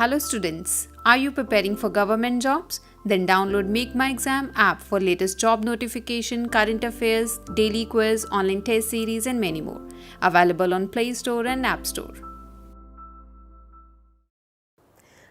Hello students, are you preparing for government jobs? Then download Make My Exam app for latest job notification, current affairs, daily quiz, online test series and many more. Available on Play Store and App Store.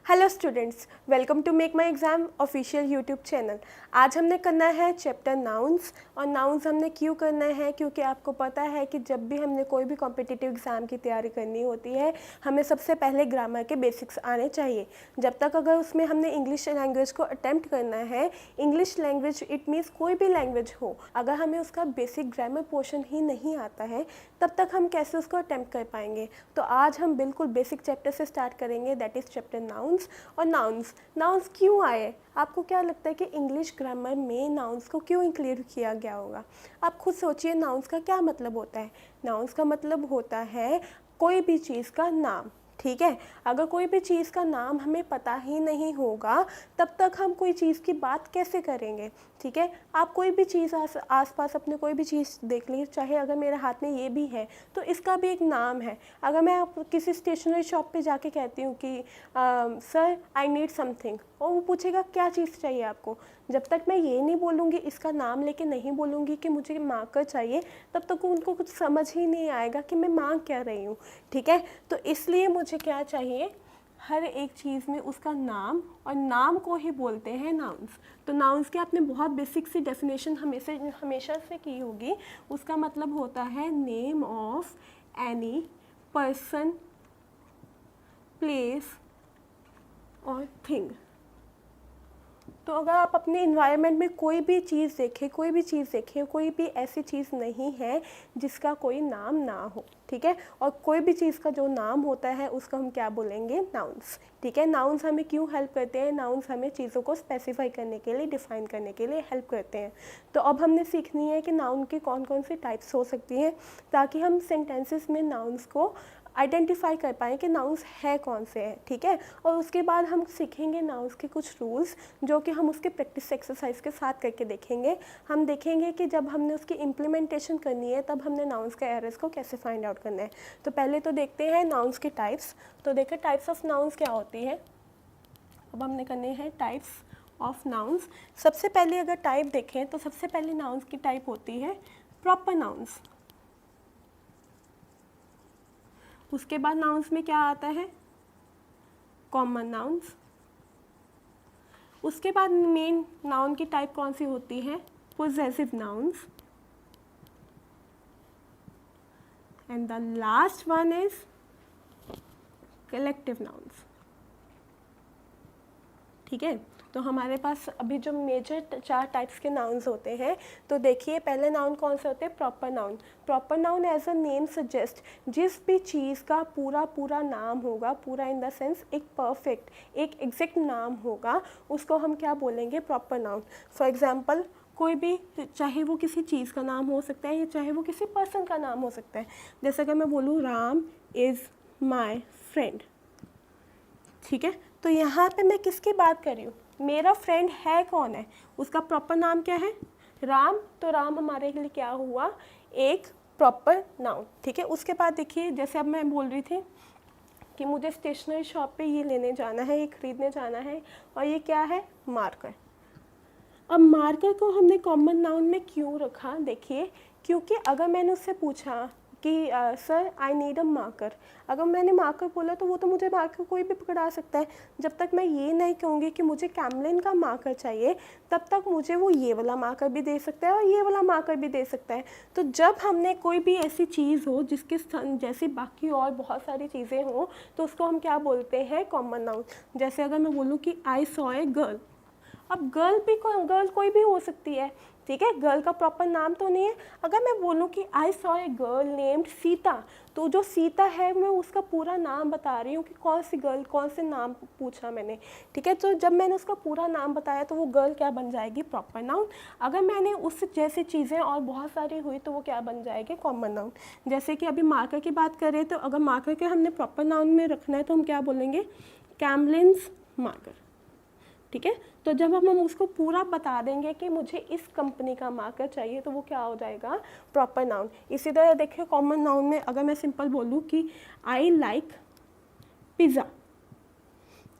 Hello students, welcome to Make My Exam official YouTube channel. आज हमने करना है chapter nouns. और nouns हमने क्यों करना है, क्योंकि आपको पता है कि जब भी हमने कोई भी कॉम्पिटिटिव एग्ज़ाम की तैयारी करनी होती है हमें सबसे पहले ग्रामर के बेसिक्स आने चाहिए। जब तक अगर उसमें हमने इंग्लिश लैंग्वेज को अटैम्प्ट करना है, इंग्लिश लैंग्वेज इट मीन्स कोई भी लैंग्वेज हो, अगर हमें उसका बेसिक ग्रामर पोर्शन ही नहीं आता है तब तक हम कैसे उसको अटैम्प्ट कर पाएंगे। तो आज हम बिल्कुल बेसिक चैप्टर से स्टार्ट करेंगे, दैट इज़ चैप्टर नाउन्स। और नाउन्स क्यों आए? आपको क्या लगता है कि इंग्लिश ग्रामर में नाउन्स को क्यों इंक्लूड किया गया होगा? आप खुद सोचिए, नाउन्स का क्या मतलब होता है। नाउन्स का मतलब होता है कोई भी चीज़ का नाम। ठीक है, अगर कोई भी चीज़ का नाम हमें पता ही नहीं होगा तब तक हम कोई चीज़ की बात कैसे करेंगे। ठीक है, आप कोई भी चीज़ आसपास अपने कोई भी चीज़ देख लीजिए, चाहे अगर मेरे हाथ में ये भी है तो इसका भी एक नाम है। अगर मैं किसी स्टेशनरी शॉप पे जाके कहती हूँ कि सर आई नीड समथिंग, और वो पूछेगा क्या चीज़ चाहिए आपको, जब तक मैं ये नहीं बोलूँगी, इसका नाम लेके नहीं बोलूँगी कि मुझे मार्कर चाहिए, तब तक उनको कुछ समझ ही नहीं आएगा कि मैं मांग क्या रही हूँ। ठीक है, तो इसलिए मुझे क्या चाहिए, हर एक चीज़ में उसका नाम, और नाम को ही बोलते हैं नाउन्स। तो नाउन्स की आपने बहुत बेसिक सी डेफिनेशन हमेशा से की होगी। उसका मतलब होता है name of any person, place और थिंग। तो अगर आप अपने इन्वायरमेंट में कोई भी चीज़ देखें, कोई भी ऐसी चीज़ नहीं है जिसका कोई नाम ना हो। ठीक है, और कोई भी चीज़ का जो नाम होता है उसको हम क्या बोलेंगे, नाउन्स। ठीक है, नाउन्स हमें क्यों हेल्प करते हैं? नाउन्स हमें चीज़ों को स्पेसिफाई करने के लिए, डिफाइन करने के लिए हेल्प करते हैं। तो अब हमने सीखनी है कि नाउन की कौन कौन सी टाइप्स हो सकती हैं, ताकि हम सेंटेंसेस में नाउन्स को आइडेंटिफाई कर पाएँ कि नाउन्स है कौन से हैं। ठीक है, और उसके बाद हम सीखेंगे नाउन्स के कुछ रूल्स, जो कि हम उसके प्रैक्टिस एक्सरसाइज के साथ करके देखेंगे। हम देखेंगे कि जब हमने उसकी इम्प्लीमेंटेशन करनी है तब हमने नाउन्स के एरर्स को कैसे फाइंड आउट करना है। तो पहले तो देखते हैं नाउन्स के टाइप्स। तो देखिए टाइप्स ऑफ नाउन्स क्या होती है। अब हमने करने हैं टाइप्स ऑफ नाउन्स। सबसे पहले अगर टाइप देखें तो सबसे पहले नाउन्स की टाइप होती है प्रॉपर नाउन्स। उसके बाद नाउन्स में क्या आता है, कॉमन नाउन्स। उसके बाद मेन नाउन की टाइप कौन सी होती है, possessive nouns. And the last one is collective nouns. ठीक है, तो हमारे पास अभी जो मेजर 4 टाइप्स के नाउन्स होते हैं। तो देखिए पहले नाउन कौन से होते हैं, proper noun. Proper noun as a name suggest, जिस भी चीज़ का पूरा नाम होगा, पूरा इन द सेंस एक परफेक्ट, एक एग्जैक्ट नाम होगा, उसको हम क्या बोलेंगे, प्रॉपर नाउन। फॉर एग्जाम्पल कोई भी, चाहे वो किसी चीज़ का नाम हो सकता है या चाहे वो किसी पर्सन का नाम हो सकता है। जैसे अगर मैं बोलूँ राम इज़ माई फ्रेंड। ठीक है, तो यहाँ पे मैं किसकी बात कर रही हूँ, मेरा फ्रेंड है कौन है, उसका प्रॉपर नाम क्या है, राम। तो राम हमारे लिए क्या हुआ, एक प्रॉपर नाउन। ठीक है, उसके बाद देखिए जैसे अब मैं बोल रही थी कि मुझे स्टेशनरी शॉप पे ये लेने जाना है, ये खरीदने जाना है, और ये क्या है, मार्कर। अब मार्कर को हमने कॉमन नाउन में क्यों रखा, देखिए क्योंकि अगर मैंने उससे पूछा कि sir I need a marker, अगर मैंने मार्कर बोला तो वो तो मुझे मार्कर कोई भी पकड़ा सकता है। जब तक मैं ये नहीं कहूँगी कि मुझे कैमलिन का मार्कर चाहिए, तब तक मुझे वो ये वाला मार्कर भी दे सकता है और ये वाला मार्कर भी दे सकता है। तो जब हमने कोई भी ऐसी चीज़ हो जिसके जैसी बाकी और बहुत सारी चीज़ें हों, तो उसको हम क्या बोलते हैं, कॉमन नाउन। जैसे अगर मैं बोलूँ कि आई सॉ ए गर्ल, अब गर्ल कोई भी हो सकती है। ठीक है, गर्ल का प्रॉपर नाम तो नहीं है। अगर मैं बोलूँ कि I saw a girl named Sita, तो जो सीता है मैं उसका पूरा नाम बता रही हूँ कि कौन सी गर्ल, कौन से नाम पूछा मैंने। ठीक है, तो जब मैंने उसका पूरा नाम बताया तो वो गर्ल क्या बन जाएगी, प्रॉपर नाउन। अगर मैंने उस जैसी चीज़ें और बहुत सारी हुई तो वो क्या बन जाएगी, कॉमन नाउन। जैसे कि अभी मार्कर की बात करें तो अगर मार्कर के हमने प्रॉपर नाउन में रखना है तो हम क्या बोलेंगे, कैमलिन्स मार्कर। ठीक है, तो जब हम उसको पूरा बता देंगे कि मुझे इस कंपनी का मार्कर चाहिए तो वो क्या हो जाएगा, प्रॉपर नाउन। इसी तरह देखिए कॉमन नाउन में अगर मैं सिंपल बोलूँ कि आई लाइक पिज़्ज़ा,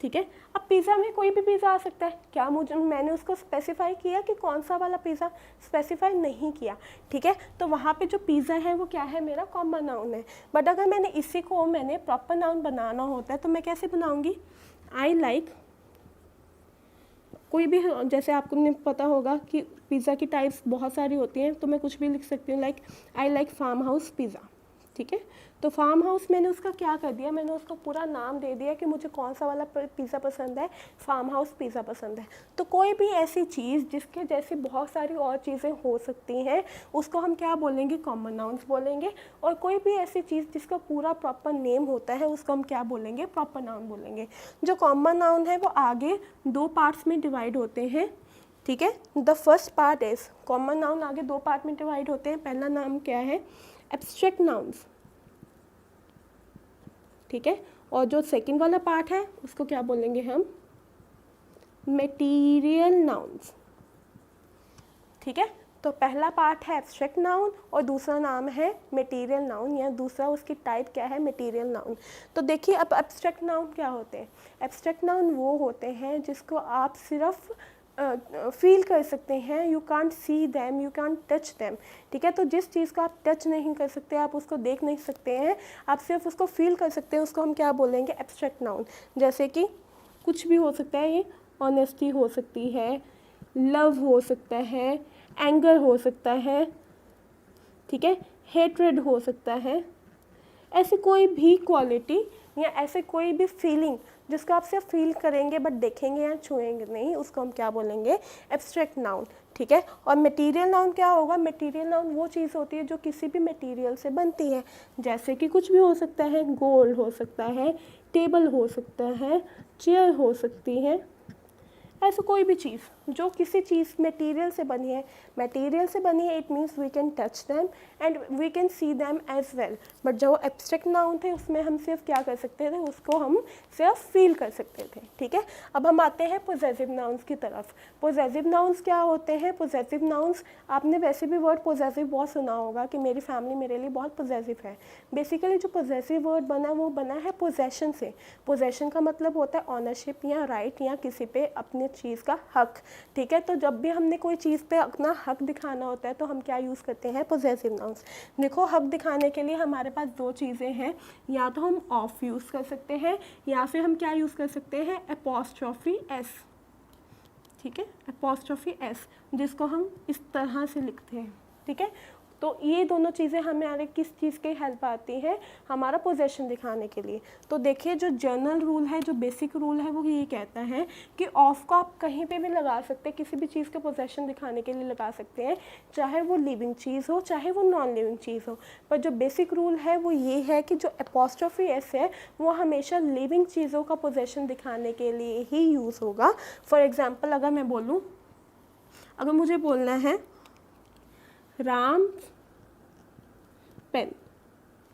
ठीक है। अब पिज़्ज़ा में कोई भी पिज़्ज़ा आ सकता है, क्या मैंने उसको स्पेसिफाई किया कि कौन सा वाला पिज़्ज़ा, स्पेसिफाई नहीं किया, ठीक है। तो वहाँ पे जो पिज़्ज़ा है वो क्या है, मेरा कॉमन नाउन है। बट अगर मैंने इसी को मैंने प्रॉपर नाउन बनाना होता है तो मैं कैसे बनाऊँगी, आई लाइक, कोई भी, जैसे आपको पता होगा कि पिज़्ज़ा की टाइप्स बहुत सारी होती हैं, तो मैं कुछ भी लिख सकती हूँ, like I like farmhouse pizza, ठीक है। तो फार्म हाउस मैंने उसका क्या कर दिया, मैंने उसको पूरा नाम दे दिया कि मुझे कौन सा वाला पिज़्ज़ा पसंद है, फार्म हाउस पिज़्ज़ा पसंद है। तो कोई भी ऐसी चीज़ जिसके जैसी बहुत सारी और चीज़ें हो सकती हैं उसको हम क्या बोलेंगे, कॉमन नाउन्स बोलेंगे। और कोई भी ऐसी चीज़ जिसका पूरा प्रॉपर नेम होता है उसको हम क्या बोलेंगे, प्रॉपर नाउन बोलेंगे। जो कॉमन नाउन है वो आगे 2 पार्ट्स में डिवाइड होते हैं, ठीक है। The first part is, common noun आगे 2 पार्ट में डिवाइड होते हैं। पहला नाम क्या है, एब्स्ट्रैक्ट नाउन्स, ठीक है। और जो सेकंड वाला पार्ट है उसको क्या बोलेंगे हम, मटेरियल नाउन्स, ठीक है। तो पहला पार्ट है एब्स्ट्रैक्ट नाउन और दूसरा नाम है मटेरियल नाउन, या दूसरा उसकी टाइप क्या है, मटेरियल नाउन। तो देखिए अब एब्स्ट्रैक्ट नाउन क्या होते हैं, एब्स्ट्रैक्ट नाउन वो होते हैं जिसको आप सिर्फ फील कर सकते हैं, you can't see them, you can't touch them, ठीक है। तो जिस चीज़ को आप टच नहीं कर सकते, आप उसको देख नहीं सकते हैं, आप सिर्फ उसको फील कर सकते हैं, उसको हम क्या बोलेंगे, एब्स्ट्रैक्ट नाउन। जैसे कि कुछ भी हो सकता है, ये ऑनेस्टी हो सकती है, लव हो सकता है, एंगर हो सकता है, ठीक है, हेट्रेड हो सकता है, ऐसी कोई भी क्वालिटी या ऐसे कोई भी फीलिंग जिसको आप सिर्फ फील करेंगे बट देखेंगे या छुएंगे नहीं, उसको हम क्या बोलेंगे, एब्स्ट्रैक्ट नाउन, ठीक है। और मटेरियल नाउन क्या होगा, मटेरियल नाउन वो चीज़ होती है जो किसी भी मटेरियल से बनती है, जैसे कि कुछ भी हो सकता है, गोल्ड हो सकता है, टेबल हो सकता है, चेयर हो सकती है, ऐसा कोई भी चीज़ जो किसी चीज़ मटेरियल से बनी है, मटेरियल से बनी है, it means we can touch them and we can see them as well. But जो एब्स्ट्रैक्ट नाउन थे उसमें हम सिर्फ क्या कर सकते थे, उसको हम सिर्फ फील कर सकते थे, ठीक है। अब हम आते हैं पोजेसिव नाउन्स की तरफ। पोजेसिव नाउन्स क्या होते हैं, पोजेसिव नाउन्स, आपने वैसे भी वर्ड पोजेसिव बहुत सुना होगा कि मेरी फैमिली मेरे लिए बहुत पोजेसिव है। बेसिकली जो पोजेसिव वर्ड बना है वो बना है पोजेशन से। पोजेशन का मतलब होता है ऑनरशिप या राइट या किसी पे अपने चीज़ का हक, ठीक है। तो जब भी हमने कोई चीज़ पे अपना हक दिखाना होता है तो हम क्या यूज़ करते हैं, पोजेसिव नाउन्स। देखो हक दिखाने के लिए हमारे पास 2 चीज़ें हैं, या तो हम ऑफ यूज़ कर सकते हैं या फिर हम क्या यूज़ कर सकते हैं, एपोस्ट्रोफी एस, ठीक है, एपोस्ट्रोफी एस, जिसको हम इस तरह से लिखते हैं, ठीक है। तो ये दोनों चीज़ें हमें किस चीज़ की हेल्प आती है, हमारा पोजेशन दिखाने के लिए। तो देखिए जो जनरल रूल है, जो बेसिक रूल है वो ये कहता है कि ऑफ को आप कहीं पे भी लगा सकते हैं, किसी भी चीज़ के पोजेशन दिखाने के लिए लगा सकते हैं, चाहे वो लिविंग चीज़ हो चाहे वो नॉन लिविंग चीज़ हो। पर जो बेसिक रूल है वो ये है कि जो एपोस्ट्रोफी एस है वो हमेशा लिविंग चीज़ों का पोजेशन दिखाने के लिए ही यूज़ होगा। फॉर एग्ज़ाम्पल अगर मैं बोलूँ, अगर मुझे बोलना है राम पेन,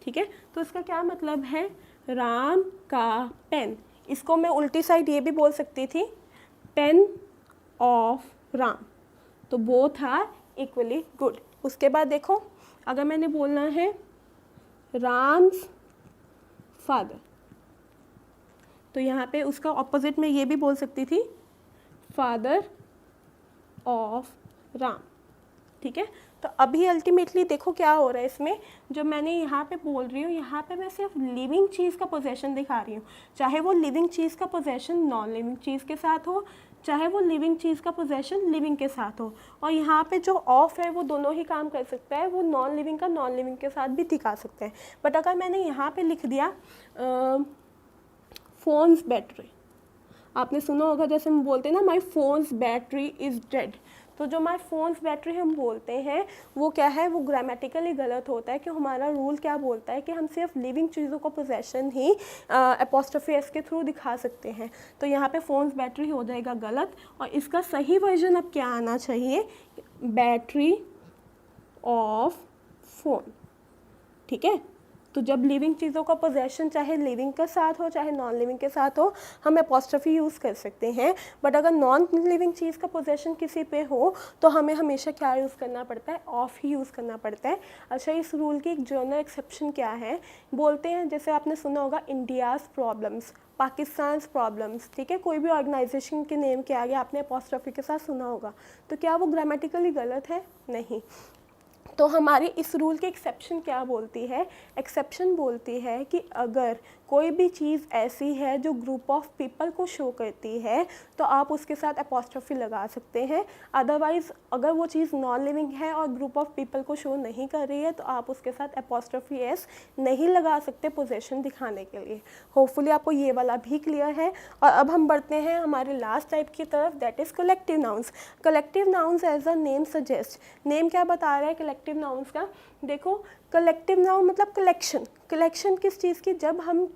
ठीक है, तो इसका क्या मतलब है, राम का पेन। इसको मैं उल्टी साइड ये भी बोल सकती थी, पेन ऑफ राम। तो बोथ आर इक्वली गुड। उसके बाद देखो अगर मैंने बोलना है राम्स फादर, तो यहाँ पे उसका ऑपोजिट में ये भी बोल सकती थी, फादर ऑफ राम, ठीक है। तो अभी अल्टीमेटली देखो क्या हो रहा है इसमें, जो मैंने यहाँ पे बोल रही हूँ, यहाँ पे मैं सिर्फ लिविंग चीज़ का पोजेशन दिखा रही हूँ, चाहे वो लिविंग चीज़ का पोजेशन नॉन लिविंग चीज़ के साथ हो, चाहे वो लिविंग चीज़ का पोजेशन लिविंग के साथ हो। और यहाँ पे जो ऑफ है वो दोनों ही काम कर सकता है, वो नॉन लिविंग का नॉन लिविंग के साथ भी दिखा सकते हैं। बट अगर मैंने यहाँ पे लिख दिया फ़ोन्स बैटरी, आपने सुना होगा जैसे हम बोलते हैं ना, माई फ़ोन्स बैटरी इज़ डेड। तो जो माई फ़ोन्स बैटरी हम बोलते हैं वो क्या है, वो ग्रामेटिकली गलत होता है, कि हमारा रूल क्या बोलता है कि हम सिर्फ लिविंग चीज़ों का पोजेशन ही एपोस्ट्रोफी एस के थ्रू दिखा सकते हैं। तो यहाँ पे फ़ोन्स बैटरी हो जाएगा गलत, और इसका सही वर्जन अब क्या आना चाहिए, बैटरी ऑफ फ़ोन, ठीक है। तो जब लिविंग चीज़ों का पोजेशन चाहे लिविंग के साथ हो चाहे नॉन लिविंग के साथ हो, हम एपोस्ट्रोफी यूज़ कर सकते हैं। बट अगर नॉन लिविंग चीज़ का पोजेशन किसी पे हो तो हमें हमेशा क्या यूज़ करना पड़ता है, ऑफ ही यूज़ करना पड़ता है। अच्छा, इस रूल की एक जनरल एक्सेप्शन क्या है, बोलते हैं जैसे आपने सुना होगा इंडियाज़ प्रॉब्लम्स, पाकिस्तान प्रॉब्लम्स, ठीक है, कोई भी ऑर्गेनाइजेशन के नेम के आगे आपने एपोस्ट्रोफी के साथ सुना होगा, तो क्या वो ग्रामेटिकली गलत है? नहीं। तो हमारी इस रूल की एक्सेप्शन क्या बोलती है, एक्सेप्शन बोलती है कि अगर कोई भी चीज़ ऐसी है जो ग्रुप ऑफ पीपल को शो करती है तो आप उसके साथ एपोस्ट्रोफी लगा सकते हैं। अदरवाइज़ अगर वो चीज़ नॉन लिविंग है और ग्रुप ऑफ पीपल को शो नहीं कर रही है तो आप उसके साथ एपोस्ट्रोफी एस नहीं लगा सकते पोजेशन दिखाने के लिए। होपफुली आपको ये वाला भी क्लियर है। और अब हम बढ़ते हैं हमारे लास्ट टाइप की तरफ, that is collective nouns. Collective nouns as a name suggest, name क्या बता रहा है कलेक्टिव नाउन्स का, देखो कलेक्टिव नाउन मतलब कलेक्शन। कलेक्शन किस चीज़ की, जब हम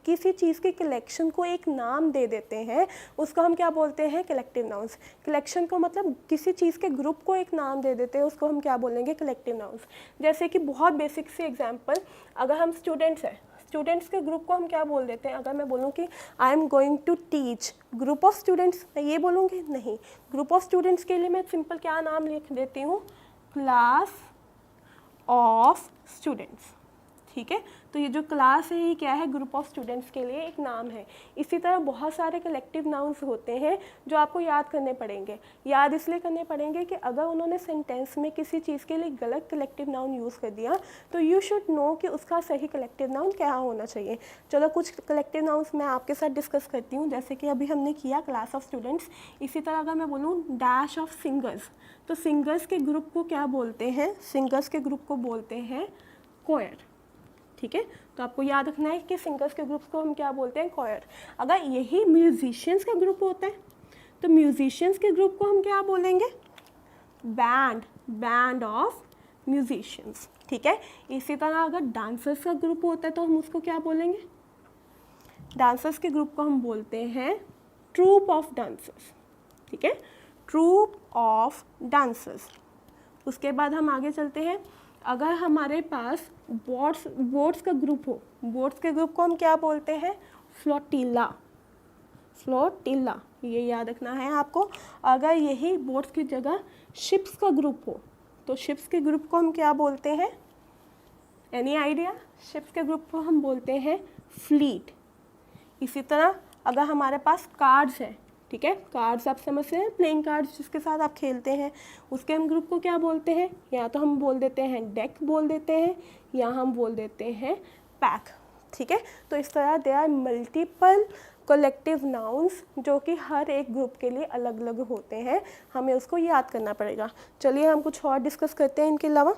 किसी चीज़ के कलेक्शन को एक नाम दे देते हैं उसको हम क्या बोलते हैं, कलेक्टिव नाउन्स। कलेक्शन को मतलब किसी चीज़ के ग्रुप को एक नाम दे देते हैं उसको हम क्या बोलेंगे, कलेक्टिव नाउन्स। जैसे कि बहुत बेसिक सी एग्जांपल, अगर हम स्टूडेंट्स हैं, स्टूडेंट्स के ग्रुप को हम क्या बोल देते हैं, अगर मैं बोलूँ कि I am going to teach group of students, मैं ये बोलूँगी नहीं। ग्रुप ऑफ स्टूडेंट्स के लिए मैं सिंपल क्या नाम लिख देती हूँ, क्लास ऑफ स्टूडेंट्स, ठीक है। तो ये जो क्लास है ये क्या है, ग्रुप ऑफ स्टूडेंट्स के लिए एक नाम है। इसी तरह बहुत सारे कलेक्टिव नाउन्स होते हैं जो आपको याद करने पड़ेंगे। याद इसलिए करने पड़ेंगे कि अगर उन्होंने सेंटेंस में किसी चीज़ के लिए गलत कलेक्टिव नाउन यूज़ कर दिया तो यू शुड नो कि उसका सही कलेक्टिव नाउन क्या होना चाहिए। चलो कुछ कलेक्टिव नाउन्स मैं आपके साथ डिस्कस करती हूँ, जैसे कि अभी हमने किया क्लास ऑफ स्टूडेंट्स। इसी तरह अगर मैं बोलूँ डैश ऑफ सिंगर्स, तो सिंगर्स के ग्रुप को क्या बोलते हैं, सिंगर्स के ग्रुप को बोलते हैं कोयर, ठीक है। तो आपको याद रखना है कि सिंगर्स के ग्रुप को हम क्या बोलते हैं, कोयर। अगर यही म्यूजिशियंस का ग्रुप होता है तो म्यूजिशियंस के ग्रुप को हम क्या बोलेंगे, बैंड, बैंड ऑफ म्यूजिशियंस, ठीक है। इसी तरह अगर डांसर्स का ग्रुप होता है तो हम उसको क्या बोलेंगे, डांसर्स के ग्रुप को हम बोलते हैं ट्रूप ऑफ डांसर्स, ठीक है, ट्रूप ऑफ डांसर्स। उसके बाद हम आगे चलते हैं, अगर हमारे पास बोट्स का ग्रुप हो, बोट्स के ग्रुप को हम क्या बोलते हैं, फ्लोटिला, फ्लोटिला, ये याद रखना है आपको। अगर यही बोट्स की जगह शिप्स का ग्रुप हो तो शिप्स के ग्रुप को हम क्या बोलते हैं, एनी आइडिया, शिप्स के ग्रुप को हम बोलते हैं फ्लीट। इसी तरह अगर हमारे पास कार्ड्स है, ठीक है, कार्ड्स आप समझते हैं, प्लेइंग कार्ड्स जिसके साथ आप खेलते हैं, उसके हम ग्रुप को क्या बोलते हैं, या तो हम बोल देते हैं डेक बोल देते हैं या हम बोल देते हैं पैक, ठीक है। तो इस तरह they are multiple collective nouns जो कि हर एक ग्रुप के लिए अलग अलग होते हैं, हमें उसको याद करना पड़ेगा। चलिए हम कुछ और डिस्कस करते हैं इनके अलावा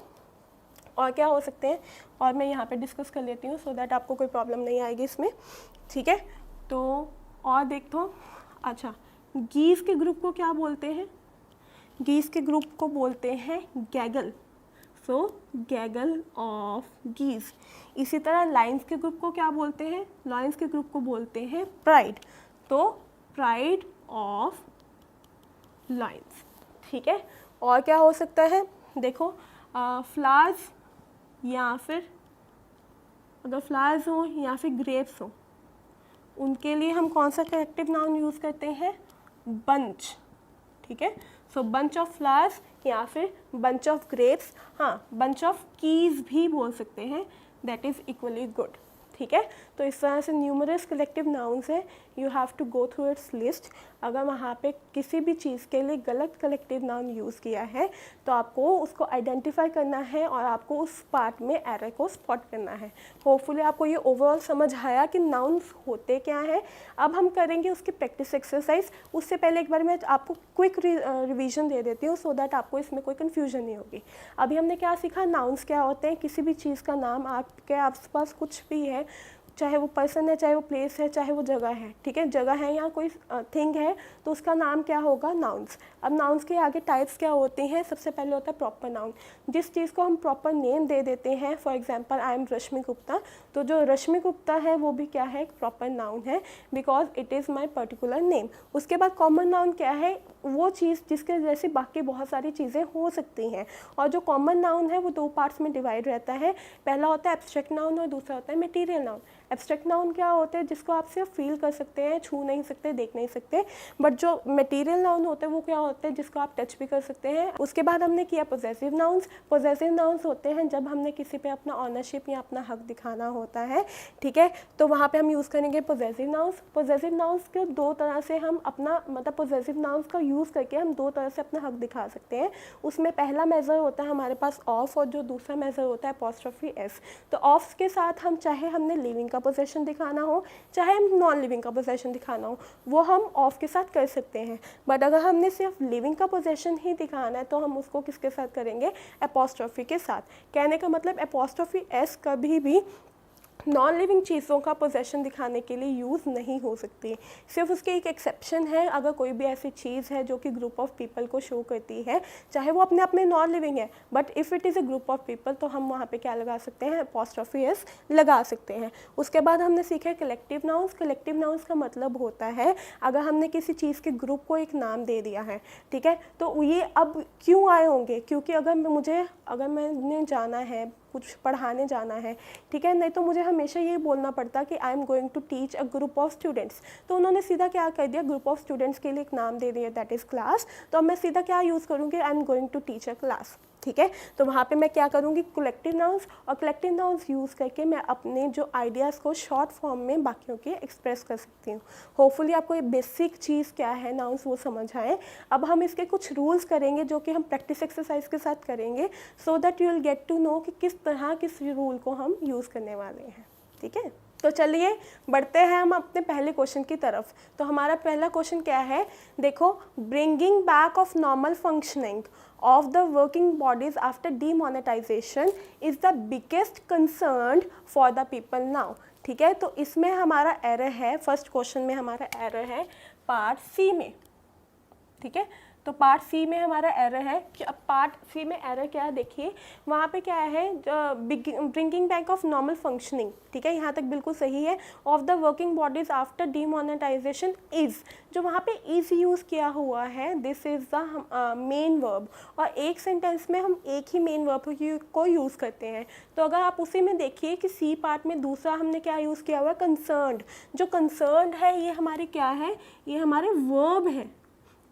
और क्या हो सकते हैं, और मैं यहाँ पे डिस्कस कर लेती हूँ सो दैट आपको कोई प्रॉब्लम नहीं आएगी इसमें, ठीक है। तो और देख तो, अच्छा, गीज़ के ग्रुप को क्या बोलते हैं, गीज़ के ग्रुप को बोलते हैं गैगल, सो गैगल ऑफ गीज़। इसी तरह लाइन्स के ग्रुप को क्या बोलते हैं, लाइन्स के ग्रुप को बोलते हैं प्राइड, तो प्राइड ऑफ लाइन्स, ठीक है। और क्या हो सकता है, देखो फ्लावर्स, या फिर अगर फ्लावर्स हो या फिर ग्रेप्स हो, उनके लिए हम कौन सा कलेक्टिव नाउन यूज़ करते हैं, बंच, ठीक है। सो बंच ऑफ फ्लावर्स या फिर बंच ऑफ ग्रेप्स, हाँ बंच ऑफ कीज़ भी बोल सकते हैं, दैट इज़ इक्वली गुड, ठीक है। तो इस तरह से न्यूमरस कलेक्टिव नाउन्स है, you have to go through its list. अगर वहाँ पे किसी भी चीज़ के लिए गलत कलेक्टिव नाउन यूज़ किया है तो आपको उसको आइडेंटिफाई करना है और आपको उस पार्ट में एरर को स्पॉट करना है। होपफुली आपको ये ओवरऑल समझ आया कि नाउन्स होते क्या हैं। अब हम करेंगे उसकी प्रैक्टिस एक्सरसाइज, उससे पहले एक बार मैं आपको क्विक रिवीजन दे देती हूँ सो दैट आपको इसमें कोई कन्फ्यूजन नहीं होगी। अभी हमने क्या सीखा, नाउन्स क्या होते हैं, किसी भी चीज़ का नाम, आपके आसपास कुछ भी है, चाहे वो पर्सन है, चाहे वो प्लेस है, चाहे वो जगह है, ठीक है, जगह है या कोई थिंग है तो उसका नाम क्या होगा, नाउन्स। अब नाउन्स के आगे टाइप्स क्या होते हैं, सबसे पहले होता है प्रॉपर नाउन, जिस चीज़ को हम प्रॉपर नेम दे देते हैं। फॉर एग्जांपल आई एम रश्मि गुप्ता, तो जो रश्मि गुप्ता है वो भी क्या है, एक प्रॉपर नाउन है, because it is my particular name. उसके बाद कॉमन नाउन क्या है, वो चीज़ जिसके जैसे बाकी बहुत सारी चीज़ें हो सकती हैं। और जो कॉमन नाउन है वो 2 पार्ट्स में डिवाइड रहता है। पहला होता है एब्स्ट्रैक्ट नाउन और दूसरा होता है मटेरियल नाउन। एब्स्ट्रैक्ट नाउन क्या होते हैं, जिसको आप सिर्फ फील कर सकते हैं, छू नहीं सकते, देख नहीं सकते। बट जो मटेरियल नाउन होते हैं वो क्या होते हैं, जिसको आप टच भी कर सकते हैं। उसके बाद हमने किया पोजेसिव नाउन्स। पोजेसिव नाउन्स होते हैं जब हमने किसी पे अपना ऑनरशिप या अपना हक दिखाना होता है, ठीक है, तो वहाँ पे हम यूज़ करेंगे पोजेसिव नाउन्स। पोजेसिव नाउन्स को 2 तरह से हम अपना मतलब पोजेसिव नाउन्स का यूज़ करके हम 2 तरह से अपना हक दिखा सकते हैं। उसमें पहला मेजर होता है हमारे पास ऑफ, और जो दूसरा मेजर होता है अपॉस्ट्रोफी एस। तो ऑफ के साथ हम चाहे हमने लिविंग का पोजेशन दिखाना हो, चाहे हम नॉन लिविंग का पोजेशन दिखाना हो, वो हम ऑफ के साथ कर सकते हैं। बट अगर हमने सिर्फ लिविंग का पोजेशन ही दिखाना है तो हम उसको किसके साथ करेंगे, अपॉस्ट्रोफी के साथ। कहने का मतलब अपॉस्ट्रोफी एस कभी भी नॉन लिविंग चीज़ों का पोजेशन दिखाने के लिए यूज़ नहीं हो सकती। सिर्फ उसके एक एक्सेप्शन है, अगर कोई भी ऐसी चीज़ है जो कि ग्रुप ऑफ पीपल को शो करती है, चाहे वो अपने आप में नॉन लिविंग है, but if it is a group of people तो हम वहाँ पे क्या लगा सकते हैं, अपॉस्ट्रोफी एस लगा सकते हैं। उसके बाद हमने सीखा कलेक्टिव नाउन्स। कलेक्टिव नाउन्स का मतलब होता है अगर हमने किसी चीज़ के ग्रुप को एक नाम दे दिया है, ठीक है, तो ये अब क्यों आए होंगे, क्योंकि अगर मैंने जाना है, कुछ पढ़ाने जाना है, ठीक है, नहीं तो मुझे हमेशा ये बोलना पड़ता कि I am going to teach a group of students. तो उन्होंने सीधा क्या कर दिया, ग्रुप ऑफ स्टूडेंट्स के लिए एक नाम दे दिया, दैट इज़ क्लास। तो अब मैं सीधा क्या यूज़ करूँगी, I am going to teach a class, ठीक है। तो वहाँ पे मैं क्या करूँगी, कलेक्टिव नाउन्स, और कलेक्टिव नाउन्स यूज़ करके मैं अपने जो आइडियाज़ को शॉर्ट फॉर्म में बाकियों के एक्सप्रेस कर सकती हूँ। होपफुली आपको ये बेसिक चीज़ क्या है नाउन्स वो समझ आए। अब हम इसके कुछ रूल्स करेंगे जो कि हम प्रैक्टिस एक्सरसाइज के साथ करेंगे, so that you will get to know कि किस तरह किस रूल को हम यूज़ करने वाले हैं, ठीक है। तो चलिए बढ़ते हैं हम अपने पहले क्वेश्चन की तरफ। तो हमारा पहला क्वेश्चन क्या है, देखो, bringing back of normal functioning of the working bodies after demonetization is the biggest concern for the people now, ठीक है। तो इसमें हमारा एरर है, फर्स्ट क्वेश्चन में हमारा एरर है पार्ट सी में, ठीक है। तो पार्ट सी में हमारा एरर है कि अब पार्ट सी में एरर क्या है, देखिए वहाँ पे क्या है, bringing back of normal functioning, ठीक है, यहाँ तक बिल्कुल सही है। Of the working bodies after demonetisation is, जो वहाँ पे इज़ यूज़ किया हुआ है, this is the main verb, और एक सेंटेंस में हम एक ही मेन वर्ब को यूज़ करते हैं। तो अगर आप उसी में देखिए कि सी पार्ट में दूसरा हमने क्या यूज़ किया हुआ है, कंसर्न्ड। जो कंसर्न्ड है ये हमारी क्या है, ये हमारे वर्ब है,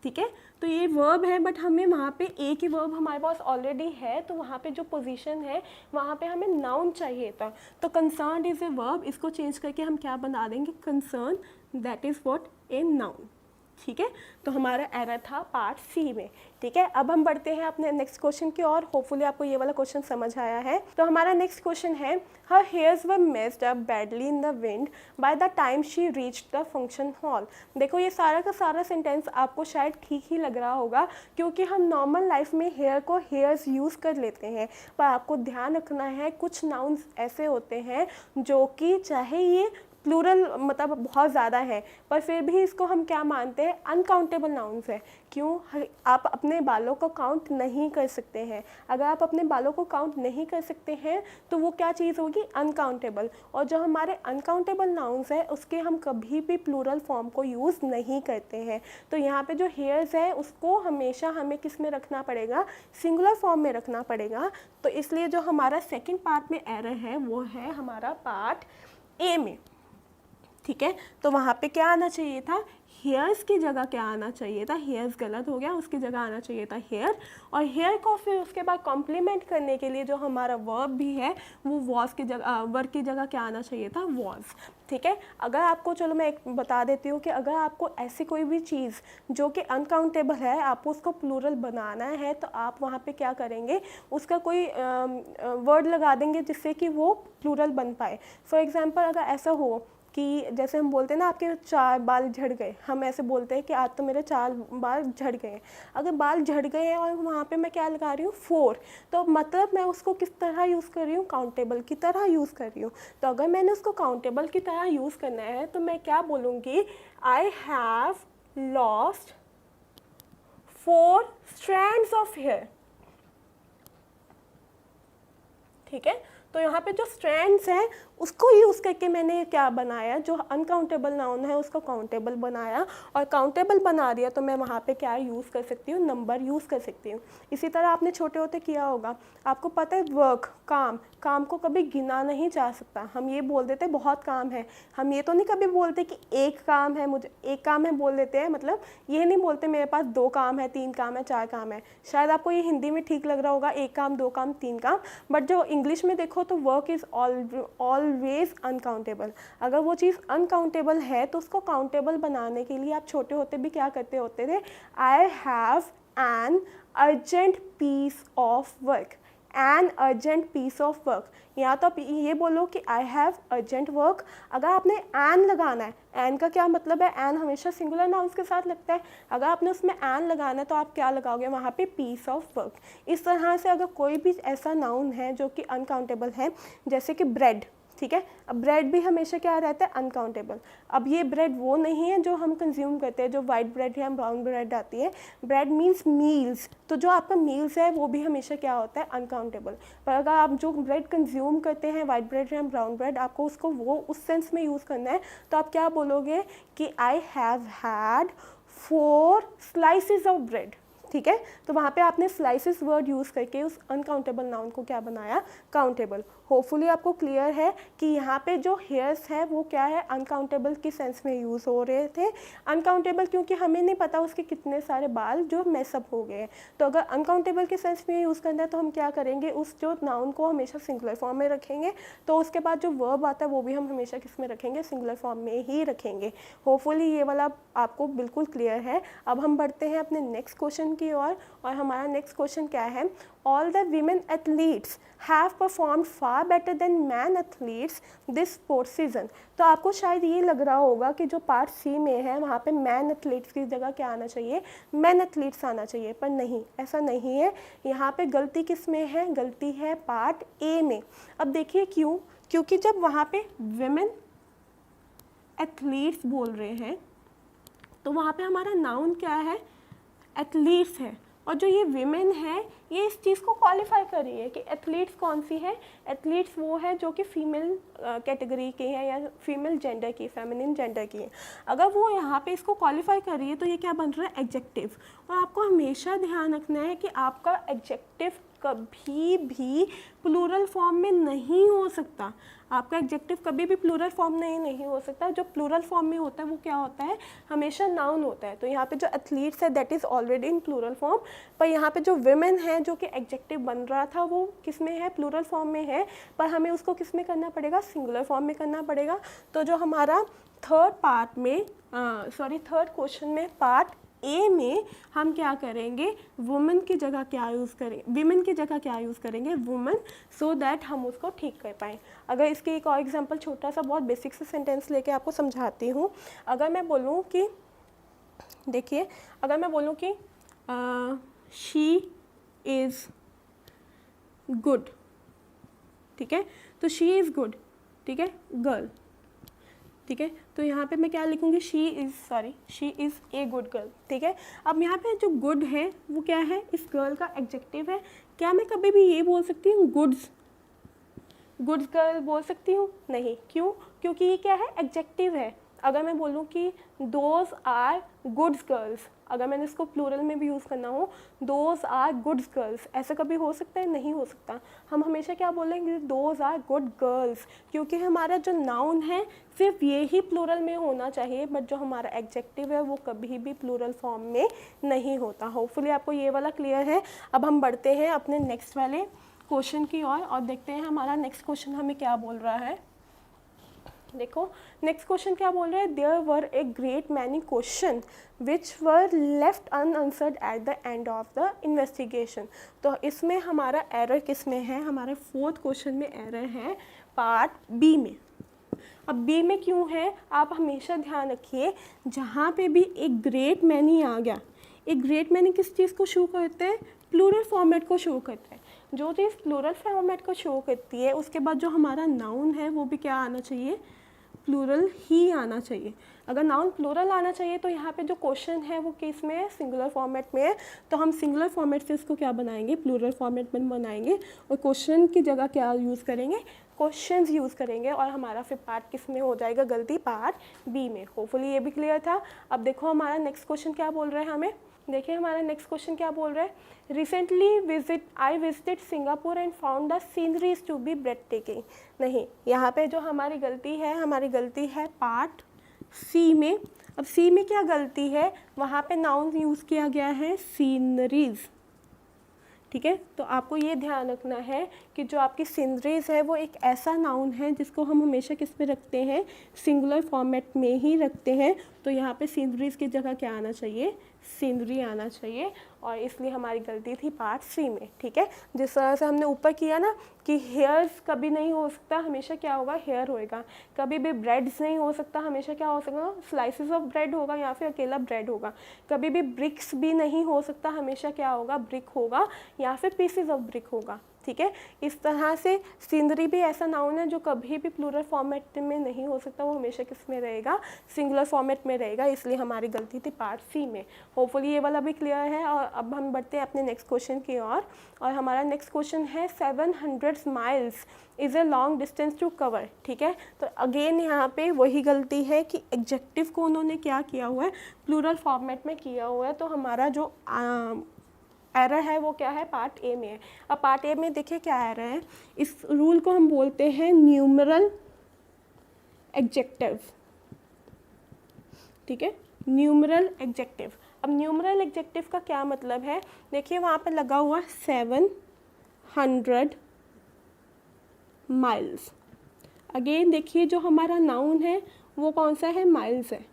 ठीक है। तो ये वर्ब है, बट हमें वहाँ पे एक ही वर्ब हमारे पास ऑलरेडी है, तो वहाँ पे जो पोजीशन है वहाँ पे हमें नाउन चाहिए था। तो कंसर्न इज़ ए वर्ब, इसको चेंज करके हम क्या बना देंगे, concern, that is what, a noun, ठीक है। तो हमारा एरर था पार्ट सी में, ठीक है। अब हम बढ़ते हैं अपने नेक्स्ट क्वेश्चन की ओर। होपफुली आपको ये वाला क्वेश्चन समझ आया है। तो हमारा नेक्स्ट क्वेश्चन है, her hairs were messed up badly in the wind by the time she reached the function hall. देखो ये सारा का सारा सेंटेंस आपको शायद ठीक ही लग रहा होगा, क्योंकि हम नॉर्मल लाइफ में हेयर को हेयर्स यूज़ कर लेते हैं, पर आपको ध्यान रखना है कुछ नाउन्स ऐसे होते हैं जो कि चाहे ये प्लूरल मतलब बहुत ज़्यादा है, पर फिर भी इसको हम क्या मानते हैं, अनकाउंटेबल नाउन्स है। क्यों, आप अपने बालों को काउंट नहीं कर सकते हैं। अगर आप अपने बालों को काउंट नहीं कर सकते हैं तो वो क्या चीज़ होगी, अनकाउंटेबल। और जो हमारे अनकाउंटेबल नाउन्स है उसके हम कभी भी प्लूरल फॉर्म को यूज़ नहीं करते हैं। तो यहाँ पे जो हेयर्स है उसको हमेशा हमें किस में रखना पड़ेगा, सिंगुलर फॉर्म में रखना पड़ेगा। तो इसलिए जो हमारा सेकेंड पार्ट में एरर है वो है हमारा पार्ट ए में, ठीक है। तो वहाँ पे क्या आना चाहिए था, हेयर्स की जगह क्या आना चाहिए था, हेयर्स गलत हो गया, उसकी जगह आना चाहिए था हेयर। और हेयर को फिर उसके बाद कॉम्प्लीमेंट करने के लिए जो हमारा वर्ब भी है वो वॉज की जगह, वर्ब की जगह क्या आना चाहिए था, वॉज, ठीक है। अगर आपको, चलो मैं एक बता देती हूँ कि अगर आपको ऐसी कोई भी चीज़ जो कि अनकाउंटेबल है आपको उसको प्लूरल बनाना है तो आप वहाँ पे क्या करेंगे, उसका कोई वर्ड लगा देंगे जिससे कि वो प्लूरल बन पाए। फॉर एग्जांपल अगर ऐसा हो कि जैसे हम बोलते हैं ना आपके 4 बाल झड़ गए, हम ऐसे बोलते हैं कि आज तो मेरे 4 बाल झड़ गए। अगर बाल झड़ गए हैं और वहाँ पे मैं क्या लगा रही हूँ, 4, तो मतलब मैं उसको किस तरह यूज़ कर रही हूँ, काउंटेबल की तरह यूज़ कर रही हूँ। तो अगर मैंने उसको काउंटेबल की तरह यूज़ करना है तो मैं क्या बोलूँगी, I have lost 4 strands of hair, ठीक है। तो यहाँ पे जो स्ट्रैंड्स हैं उसको यूज़ करके मैंने क्या बनाया, जो अनकाउंटेबल नाउन है उसको काउंटेबल बनाया, और काउंटेबल बना दिया तो मैं वहाँ पे क्या यूज़ कर सकती हूँ, नंबर यूज़ कर सकती हूँ। इसी तरह आपने छोटे होते किया होगा, आपको पता है वर्क, काम, काम को कभी गिना नहीं जा सकता। हम ये बोल देते बहुत काम है, हम ये तो नहीं कभी बोलते कि एक काम है, मुझे एक काम है बोल देते हैं, मतलब ये नहीं बोलते मेरे पास 2 काम है, 3 काम है, 4 काम है। शायद आपको ये हिंदी में ठीक लग रहा होगा, 1 काम, 2 काम, 3 काम, बट जो इंग्लिश में देखो तो वर्क इज़ ऑलवेज अनकाउंटेबल। अगर वो चीज़ अनकाउंटेबल है तो उसको काउंटेबल बनाने के लिए आप छोटे होते भी क्या करते होते थे, I have an urgent piece of work, an urgent piece of work. या तो आप ये बोलो कि आई हैव अर्जेंट वर्क। अगर आपने एन लगाना है, एन का क्या मतलब है, एन हमेशा सिंगुलर नाउन्स के साथ लगता है, अगर आपने उसमें एन लगाना है तो आप क्या लगाओगे वहाँ पे, पीस ऑफ वर्क। इस तरह से अगर कोई भी ऐसा नाउन है जो कि अनकाउंटेबल है, जैसे कि ब्रेड, ठीक है, अब ब्रेड भी हमेशा क्या रहता है, अनकाउंटेबल। अब ये ब्रेड वो नहीं है जो हम कंज्यूम करते हैं, जो वाइट ब्रेड या ब्राउन ब्रेड आती है, ब्रेड मीन्स मील्स, तो जो आपका मील्स है वो भी हमेशा क्या होता है, अनकाउंटेबल। पर अगर आप जो ब्रेड कंज्यूम करते हैं, वाइट ब्रेड या ब्राउन ब्रेड, आपको उसको वो उस सेंस में यूज़ करना है, तो आप क्या बोलोगे कि I have had 4 slices of bread, ठीक है। तो वहाँ पे आपने स्लाइसेस वर्ड यूज़ करके उस अनकाउंटेबल नाउन को क्या बनाया, काउंटेबल। होपफुली आपको क्लियर है कि यहाँ पे जो हेयर्स है वो क्या है, अनकाउंटेबल की सेंस में यूज़ हो रहे थे। अनकाउंटेबल क्योंकि हमें नहीं पता उसके कितने सारे बाल जो मैसअप हो गए हैं, तो अगर अनकाउंटेबल के सेंस में यूज़ करना है तो हम क्या करेंगे, उस जो नाउन को हमेशा सिंगुलर फॉर्म में रखेंगे, तो उसके बाद जो वर्ब आता है वो भी हम हमेशा किस में रखेंगे, सिंगुलर फॉर्म में ही रखेंगे। होपफुली ये वाला आपको बिल्कुल क्लियर है। अब हम बढ़ते हैं अपने नेक्स्ट क्वेश्चन की ओर, और हमारा नेक्स्ट क्वेश्चन क्या है, all the women athletes have performed far better than man athletes this sports season. तो आपको शायद ये लग रहा होगा कि जो पार्ट सी में है वहाँ पे मैन एथलीट्स की जगह क्या आना चाहिए, मैन एथलीट्स आना चाहिए, पर नहीं, ऐसा नहीं है। यहाँ पे गलती किस में है, गलती है पार्ट ए में। अब देखिए क्यों, क्योंकि जब वहाँ पे विमेन एथलीट्स बोल रहे हैं तो वहाँ पे हमारा नाउन क्या है, एथलीट्स है, और जो ये विमेन है ये इस चीज़ को क्वालिफाई कर रही है कि एथलीट्स कौन सी है, एथलीट्स वो है जो कि फीमेल कैटेगरी की है या फीमेल जेंडर की, फेमिनिन जेंडर की है। अगर वो यहाँ पे इसको क्वालिफाई कर रही है तो ये क्या बन रहा है, एडजेक्टिव। और आपको हमेशा ध्यान रखना है कि आपका एडजेक्टिव कभी भी प्लूरल फॉर्म में नहीं हो सकता, आपका एडजेक्टिव कभी भी प्लूरल फॉर्म में नहीं हो सकता। जो प्लूरल फॉर्म में होता है वो क्या होता है, हमेशा नाउन होता है। तो यहाँ पे जो एथलीट्स है that is already in plural form, पर यहाँ पे जो विमेन है जो कि एडजेक्टिव बन रहा था वो किस में है, प्लूरल फॉर्म में है, पर हमें उसको किस में करना पड़ेगा, सिंगुलर फॉर्म में करना पड़ेगा। तो जो हमारा थर्ड क्वेश्चन में पार्ट ए में हम क्या करेंगे, वुमेन की जगह क्या यूज़ करेंगे, विमेन की जगह क्या यूज़ करेंगे, वुमेन, सो दैट हम उसको ठीक कर पाएँ। अगर इसके एक और एग्जांपल छोटा सा बहुत बेसिक सा सेंटेंस लेके आपको समझाती हूँ। अगर मैं बोलूँ कि देखिए, अगर मैं बोलूँ कि शी इज़ गुड, ठीक है, तो शी इज़ गुड, ठीक है, गर्ल, ठीक है, तो यहाँ पे मैं क्या लिखूँगी, she is a good girl, ठीक है। अब यहाँ पे जो गुड है वो क्या है, इस गर्ल का एडजेक्टिव है। क्या मैं कभी भी ये बोल सकती हूँ गुड्स गर्ल बोल सकती हूँ, नहीं, क्यों, क्योंकि ये क्या है, एडजेक्टिव है। अगर मैं बोलूँ कि दोज आर गुड्स गर्ल्स, अगर मैंने इसको प्लूरल में भी यूज़ करना हो, दोज आर गुड्स गर्ल्स, ऐसा कभी हो सकता है, नहीं हो सकता। हम हमेशा क्या बोलेंगे, दोज आर गुड गर्ल्स, क्योंकि हमारा जो नाउन है सिर्फ ये ही प्लूरल में होना चाहिए, बट जो हमारा एडजेक्टिव है वो कभी भी प्लूरल फॉर्म में नहीं होता। होपफुली आपको ये वाला क्लियर है। अब हम बढ़ते हैं अपने नेक्स्ट वाले क्वेश्चन की ओर और देखते हैं हमारा नेक्स्ट क्वेश्चन हमें क्या बोल रहा है। देखो नेक्स्ट क्वेश्चन क्या बोल रहा है, there were a great many questions which were left unanswered at the end of the investigation. तो इसमें हमारा एरर किस में है, हमारे फोर्थ क्वेश्चन में एरर है पार्ट बी में। अब बी में क्यों है, आप हमेशा ध्यान रखिए, जहाँ पे भी एक ग्रेट मैनी आ गया, एक ग्रेट मैनी किस चीज़ को शो करते हैं, प्लूरल फॉर्मेट को शो करते हैं। जो चीज़ प्लूरल फॉर्मेट को शो करती है उसके बाद जो हमारा नाउन है वो भी क्या आना चाहिए, प्लूरल ही आना चाहिए। अगर नाउन प्लूरल आना चाहिए तो यहाँ पे जो क्वेश्चन है वो किस में है, सिंगुलर फॉर्मेट में है, तो हम सिंगुलर फॉर्मेट से इसको क्या बनाएंगे, प्लूरल फॉर्मेट में बनाएंगे, और क्वेश्चन की जगह क्या यूज़ करेंगे, क्वेश्चंस यूज़ करेंगे और हमारा फिर पार्ट किस में हो जाएगा गलती, पार्ट बी में। होपफुली ये भी क्लियर था। अब देखो हमारा नेक्स्ट क्वेश्चन क्या बोल रहा है हमें, देखिए हमारा नेक्स्ट क्वेश्चन क्या बोल रहा है, recently I visited Singapore and found the sceneries to be breathtaking. नहीं, यहाँ पे जो हमारी गलती है, हमारी गलती है पार्ट सी में। अब सी में क्या गलती है, वहाँ पे नाउन यूज़ किया गया है सीनरीज, ठीक है। तो आपको ये ध्यान रखना है कि जो आपकी सीनरीज है वो एक ऐसा नाउन है जिसको हम हमेशा किस में रखते हैं, सिंगुलर फॉर्मेट में ही रखते हैं। तो यहाँ पे सीनरीज की जगह क्या आना चाहिए, सीनरी आना चाहिए, और इसलिए हमारी गलती थी पार्ट सी में, ठीक है। जिस तरह से हमने ऊपर किया ना कि हेयर्स कभी नहीं हो सकता, हमेशा क्या होगा, हेयर होएगा। कभी भी ब्रेड्स नहीं हो सकता, हमेशा क्या हो सकता, स्लाइसेस ऑफ ब्रेड होगा या फिर अकेला ब्रेड होगा। कभी भी ब्रिक्स भी नहीं हो सकता, हमेशा क्या होगा, ब्रिक होगा या फिर पीसेस ऑफ ब्रिक होगा, ठीक है। इस तरह से सीनरी भी ऐसा नाउन है जो कभी भी प्लूरल फॉर्मेट में नहीं हो सकता, वो हमेशा किस में रहेगा, सिंगुलर फॉर्मेट में रहेगा, इसलिए हमारी गलती थी पार्ट सी में। होपफुली ये वाला भी क्लियर है। और अब हम बढ़ते हैं अपने नेक्स्ट क्वेश्चन की ओर, और हमारा नेक्स्ट क्वेश्चन है 700 miles is a long distance to cover, ठीक है। तो अगेन यहाँ पे वही गलती है कि एडजेक्टिव को उन्होंने क्या किया हुआ है, प्लूरल फॉर्मेट में किया हुआ है। तो हमारा जो एरर है वो क्या है, पार्ट ए में है। अब पार्ट ए में देखिए क्या एरर है, इस रूल को हम बोलते हैं न्यूमरल एडजेक्टिव, ठीक है, न्यूमरल एडजेक्टिव। अब न्यूमरल एडजेक्टिव का क्या मतलब है, देखिए वहाँ पे लगा हुआ 700 माइल्स। अगेन देखिए जो हमारा नाउन है वो कौन सा है, माइल्स है।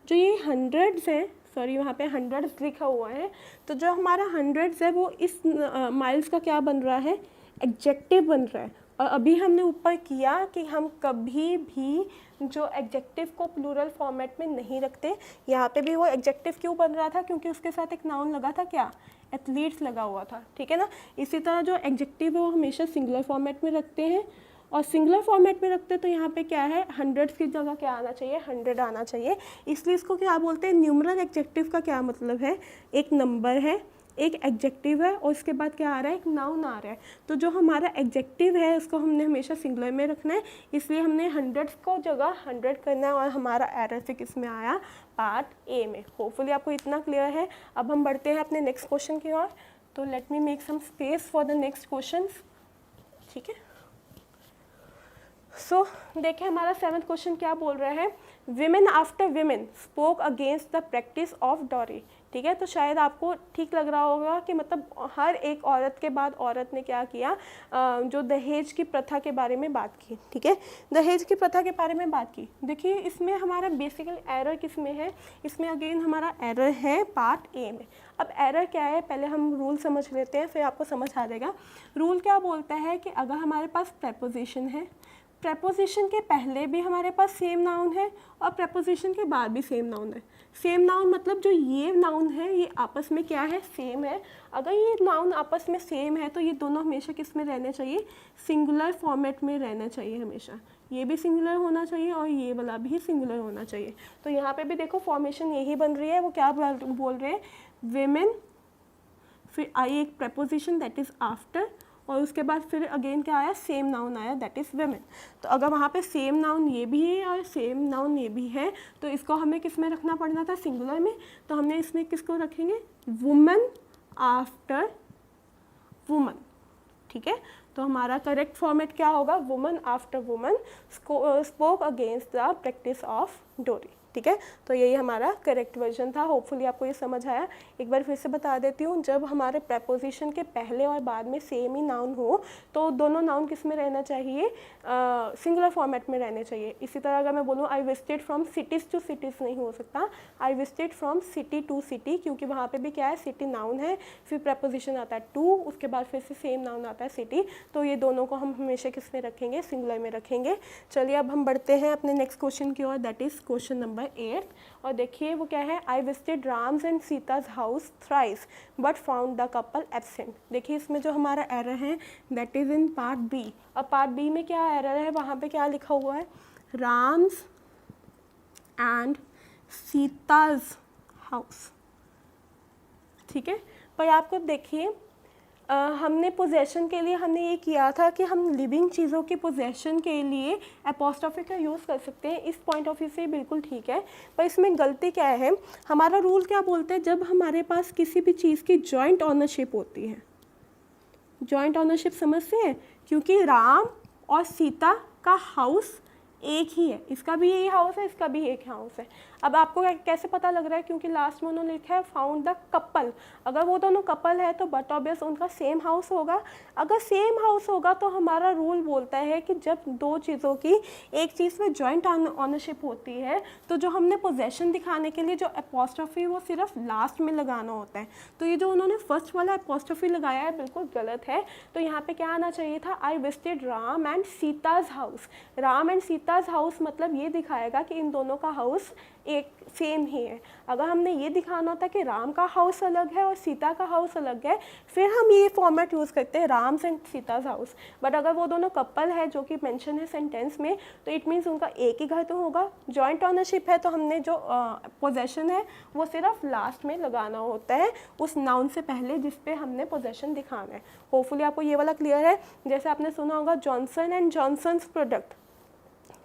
जो ये हंड्रेड्स है, सॉरी वहाँ पे हंड्रेड्स लिखा हुआ है, तो जो हमारा हंड्रेड्स है वो इस माइल्स का क्या बन रहा है, एडजेक्टिव बन रहा है। और अभी हमने ऊपर किया कि हम कभी भी जो एडजेक्टिव को प्लूरल फॉर्मेट में नहीं रखते। यहाँ पे भी वो एडजेक्टिव क्यों बन रहा था, क्योंकि उसके साथ एक नाउन लगा था, क्या, एथलीट्स लगा हुआ था, ठीक है ना। इसी तरह जो एडजेक्टिव है वो हमेशा सिंगुलर फॉर्मेट में रखते हैं, और सिंगुलर फॉर्मेट में रखते तो यहाँ पे क्या है, हंड्रेड्स की जगह क्या आना चाहिए, 100 आना चाहिए। इसलिए इसको क्या बोलते हैं, न्यूमरल एडजेक्टिव का क्या मतलब है, एक नंबर है, एक एडजेक्टिव है, और इसके बाद क्या आ रहा है, एक नाउन आ रहा है। तो जो हमारा एडजेक्टिव है उसको हमने हमेशा सिंगुलर में रखना है, इसलिए हमने हंड्रेड्स को जगह 100 करना है, और हमारा एरर से किस में आया, पार्ट ए में। होपफुली आपको इतना क्लियर है। अब हम बढ़ते हैं अपने नेक्स्ट क्वेश्चन की ओर। तो let me make some space for the next question, ठीक है। सो देखिए हमारा 7th क्वेश्चन क्या बोल रहा है, women after women spoke against the practice of dowry, ठीक है। तो शायद आपको ठीक लग रहा होगा कि मतलब हर एक औरत के बाद औरत ने क्या किया, जो दहेज की प्रथा के बारे में बात की, ठीक है, दहेज की प्रथा के बारे में बात की। देखिए इसमें हमारा बेसिकल एरर किस में है, इसमें अगेन हमारा एरर है पार्ट ए में। अब एरर क्या है, पहले हम रूल समझ लेते हैं, फिर आपको समझ आ जाएगा। रूल क्या बोलता है कि अगर हमारे पास प्रेपोजिशन है, प्रेपोजिशन के पहले भी हमारे पास सेम नाउन है और प्रेपोजिशन के बाद भी सेम नाउन है। सेम नाउन मतलब जो ये नाउन है ये आपस में क्या है, सेम है। अगर ये नाउन आपस में सेम है तो ये दोनों हमेशा किस में रहने चाहिए, सिंगुलर फॉर्मेट में रहना चाहिए हमेशा। ये भी सिंगुलर होना चाहिए और ये वाला भी सिंगुलर होना चाहिए। तो यहाँ पे भी देखो फॉर्मेशन यही बन रही है। वो क्या बोल रहे हैं, वेमेन, फिर आई एक प्रेपोजिशन दैट इज़ आफ्टर, और उसके बाद फिर अगेन क्या आया, सेम नाउन आया दैट इज़ वेमेन। तो अगर वहाँ पे सेम नाउन ये भी है और सेम नाउन ये भी है तो इसको हमें किस में रखना पड़ना था, सिंगुलर में। तो हमने इसमें किसको रखेंगे, वुमन आफ्टर वुमन, ठीक है। तो हमारा करेक्ट फॉर्मेट क्या होगा, woman after woman spoke against the practice of डोरी, ठीक है। तो यही हमारा करेक्ट वर्जन था। होपफुली आपको ये समझ आया। एक बार फिर से बता देती हूँ, जब हमारे प्रेपोजिशन के पहले और बाद में सेम ही नाउन हो तो दोनों नाउन किस में रहना चाहिए, सिंगुलर फॉर्मेट में रहने चाहिए। इसी तरह अगर मैं बोलूँ I visited from cities to cities नहीं हो सकता, I visited from city to city, क्योंकि वहाँ पे भी क्या है, सिटी नाउन है, फिर प्रेपोजिशन आता है टू, उसके बाद फिर से सेम नाउन आता है सिटी। तो ये दोनों को हम हमेशा किस में रखेंगे, सिंगुलर में रखेंगे। चलिए अब हम बढ़ते हैं अपने नेक्स्ट क्वेश्चन की ओर, दैट इज़ क्वेश्चन नंबर 8। और देखिए वो क्या है, I visited Ram's and Sita's house thrice but found the couple absent. देखिए इसमें जो हमारा एरर है that is in part B. अब पार्ट बी में क्या एरर है, वहाँ पे क्या लिखा हुआ है, राम्स एंड सीताज हाउस, ठीक है। पर आपको देखिए हमने पोजेशन के लिए हमने ये किया था कि हम लिविंग चीज़ों की पोजेशन के लिए एपोस्ट्रोफी का यूज़ कर सकते हैं। इस पॉइंट ऑफ व्यू से बिल्कुल ठीक है, पर इसमें गलती क्या है, हमारा रूल क्या बोलता है, जब हमारे पास किसी भी चीज़ की जॉइंट ऑनरशिप होती है। जॉइंट ऑनरशिप समझते हैं, क्योंकि राम और सीता का हाउस एक ही है, इसका भी यही हाउस है, इसका भी एक हाउस है। अब आपको कैसे पता लग रहा है, क्योंकि लास्ट में उन्होंने लिखा है फाउंड द कपल। अगर वो दोनों कपल है तो बट ऑब्वियस उनका सेम हाउस होगा। अगर सेम हाउस होगा तो हमारा रूल बोलता है कि जब दो चीज़ों की एक चीज़ में जॉइंट ऑनरशिप होती है तो जो हमने पोजेशन दिखाने के लिए जो एपोस्ट्रोफी वो सिर्फ लास्ट में लगाना होता है। तो ये जो उन्होंने फर्स्ट वाला एपोस्ट्रोफी लगाया है बिल्कुल गलत है। तो यहाँ पे क्या आना चाहिए था, I visited Ram and Sita's house. Ram and Sita's house मतलब ये दिखाएगा कि इन दोनों का हाउस एक सेम ही है। अगर हमने ये दिखाना होता कि राम का हाउस अलग है और सीता का हाउस अलग है, फिर हम ये फॉर्मेट यूज़ करते हैं Ram's and Sita's house. But अगर वो दोनों कपल है जो कि मेंशन है सेंटेंस में, तो इट मीन्स उनका एक ही घर तो होगा। जॉइंट ऑनरशिप है तो हमने जो पोजेशन है वो सिर्फ लास्ट में लगाना होता है उस नाउन से पहले जिस पे हमने पोजेशन दिखाना है। होपफुली आपको ये वाला क्लियर है। जैसे आपने सुना होगा जॉनसन एंड जॉनसन्स प्रोडक्ट,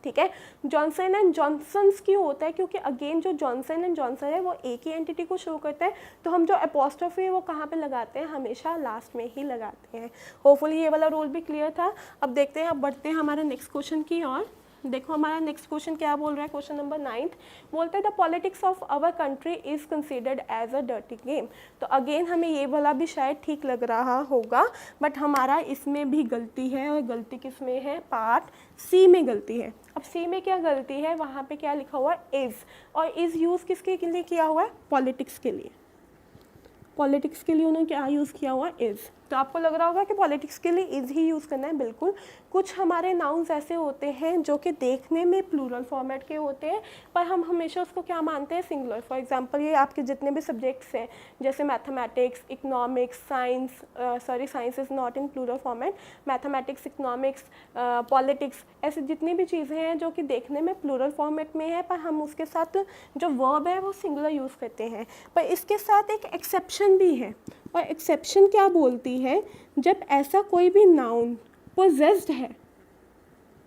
ठीक है। जॉनसन एंड जॉनसन्स क्यों होता है, क्योंकि अगेन जो जॉनसन एंड जॉनसन है वो एक ही एंटिटी को शो करता है। तो हम जो एपोस्ट्रोफी है वो कहाँ पे लगाते हैं, हमेशा लास्ट में ही लगाते हैं। होपफुली ये वाला रूल भी क्लियर था। अब देखते हैं, अब बढ़ते हैं हमारे नेक्स्ट क्वेश्चन की ओर। देखो हमारा नेक्स्ट क्वेश्चन क्या बोल रहा है, क्वेश्चन नंबर 9 बोलते हैं the politics of our country is considered as a dirty game. तो अगेन हमें ये वाला भी शायद ठीक लग रहा होगा, बट हमारा इसमें भी गलती है। और गलती किस में है, पार्ट सी में गलती है। अब सी में क्या गलती है, वहाँ पे क्या लिखा हुआ है, इज़। और इज़ यूज़ किसके लिए किया हुआ है, पॉलिटिक्स के लिए। पॉलिटिक्स के लिए उन्होंने क्या यूज़ किया हुआ, इज़। तो आपको लग रहा होगा कि पॉलिटिक्स के लिए इज़ ही यूज़ करना है। बिल्कुल, कुछ हमारे नाउन्स ऐसे होते हैं जो कि देखने में प्लूरल फॉर्मेट के होते हैं, पर हम हमेशा उसको क्या मानते हैं, सिंगुलर। फॉर एग्जांपल ये आपके जितने भी सब्जेक्ट्स हैं, जैसे mathematics, economics, science, science is not in plural format, mathematics, economics, politics, ऐसे जितनी भी चीज़ें हैं जो कि देखने में प्लूरल फॉर्मेट में है, पर हम उसके साथ जो वर्ब है वो सिंगुलर यूज़ करते हैं। पर इसके साथ एक एक्सेप्शन भी है, और एक्सेप्शन क्या बोलती है, जब ऐसा कोई भी नाउन पोजेस्ड है।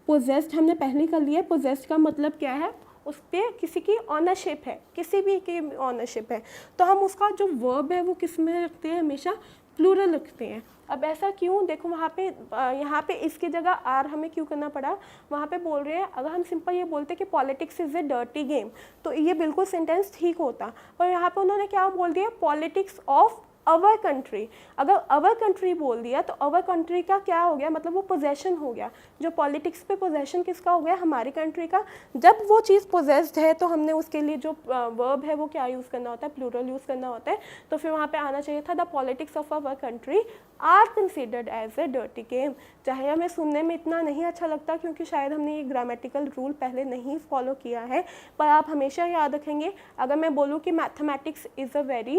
पोजेस्ड हमने पहले कर लिया। पोजेस्ड का मतलब क्या है, उस पर किसी की ऑनरशिप है, किसी भी की ऑनरशिप है, तो हम उसका जो वर्ब है वो किस में रखते हैं, हमेशा प्लूरल रखते हैं। अब ऐसा क्यों, देखो वहाँ पे यहाँ पे इसकी जगह आर हमें क्यों करना पड़ा, वहाँ पे बोल रहे हैं अगर हम सिंपल ये बोलते कि politics is a dirty game, तो ये बिल्कुल सेंटेंस ठीक होता। और यहाँ पे उन्होंने क्या बोल दिया, पॉलिटिक्स ऑफ अवर कंट्री। अगर अवर कंट्री बोल दिया तो अवर कंट्री का क्या हो गया, मतलब वो पोजेशन हो गया। जो पॉलिटिक्स पे पोजेशन किसका हो गया, हमारी कंट्री का। जब वो चीज़ पोजेस्ड है तो हमने उसके लिए जो वर्ब है वो क्या यूज़ करना होता है, प्लूरल यूज़ करना होता है। तो फिर वहाँ पे आना चाहिए था the politics of our country are considered as a dirty game. चाहे हमें सुनने में इतना नहीं अच्छा लगता क्योंकि शायद हमने ये ग्रामेटिकल रूल पहले नहीं फॉलो किया है, पर आप हमेशा याद रखेंगे अगर मैं बोलूँ कि mathematics is a very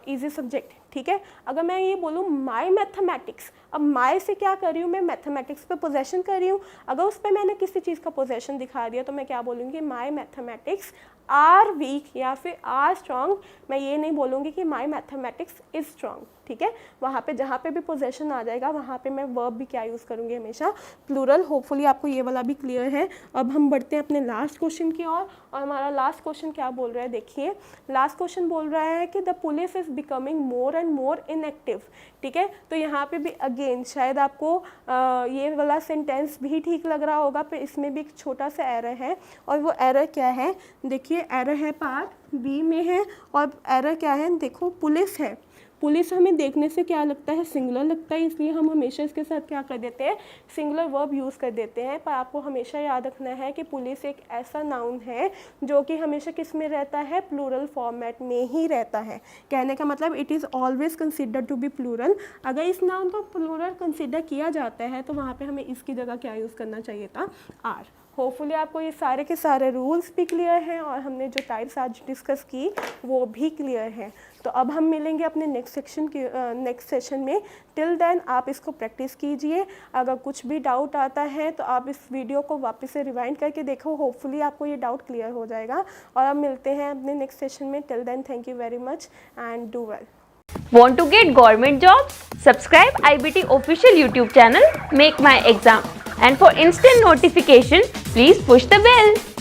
easy subject, ठीक है। अगर मैं ये बोलूँ माई मैथमेटिक्स, अब माई से क्या कर रही हूँ मैं, मैथमेटिक्स पे पोजेशन कर रही हूँ। अगर उस पर मैंने किसी चीज़ का पोजेशन दिखा दिया तो मैं क्या बोलूँगी, माई मैथमेटिक्स आर वीक या फिर आर स्ट्रॉन्ग। मैं ये नहीं बोलूँगी कि माई मैथमेटिक्स इज़ स्ट्रॉन्ग, ठीक है। वहाँ पे जहाँ पे भी पोजेशन आ जाएगा वहाँ पे मैं वर्ब भी क्या यूज़ करूँगी, हमेशा प्लूरल। होपफुली आपको ये वाला भी क्लियर है। अब हम बढ़ते हैं अपने लास्ट क्वेश्चन की ओर, और हमारा लास्ट क्वेश्चन क्या बोल रहा है, देखिए लास्ट क्वेश्चन बोल रहा है कि the police is becoming more and more inactive, ठीक है। तो यहाँ पे भी अगेन शायद आपको ये वाला सेंटेंस भी ठीक लग रहा होगा, पर इसमें भी एक छोटा सा एरर है। और वो एरर क्या है, देखिए एरर है पार्ट बी में है, और एरर क्या है, देखो पुलिस है। पुलिस हमें देखने से क्या लगता है, सिंगुलर लगता है, इसलिए हम हमेशा इसके साथ क्या कर देते हैं, सिंगुलर वर्ब यूज़ कर देते हैं। पर आपको हमेशा याद रखना है कि पुलिस एक ऐसा नाउन है जो कि हमेशा किस में रहता है, प्लूरल फॉर्मेट में ही रहता है। कहने का मतलब it is always considered to be plural. अगर इस नाउन को प्लूरल कंसिडर किया जाता है तो वहाँ पर हमें इसकी जगह क्या यूज़ करना चाहिए था, आर। होपफुली आपको ये सारे के सारे रूल्स भी क्लियर हैं और हमने जो टाइप्स आज डिस्कस की वो भी क्लियर हैं। तो अब हम मिलेंगे अपने नेक्स्ट सेशन में। टिल देन आप इसको प्रैक्टिस कीजिए। अगर कुछ भी डाउट आता है तो आप इस वीडियो को वापस से रिवाइंड करके देखो, होपफुली आपको ये डाउट क्लियर हो जाएगा। और अब मिलते हैं अपने नेक्स्ट सेशन में। Till then thank you very much and do well. Want to get government jobs? Subscribe IBT official YouTube channel, Make My Exam. And for instant notification, please push the bell.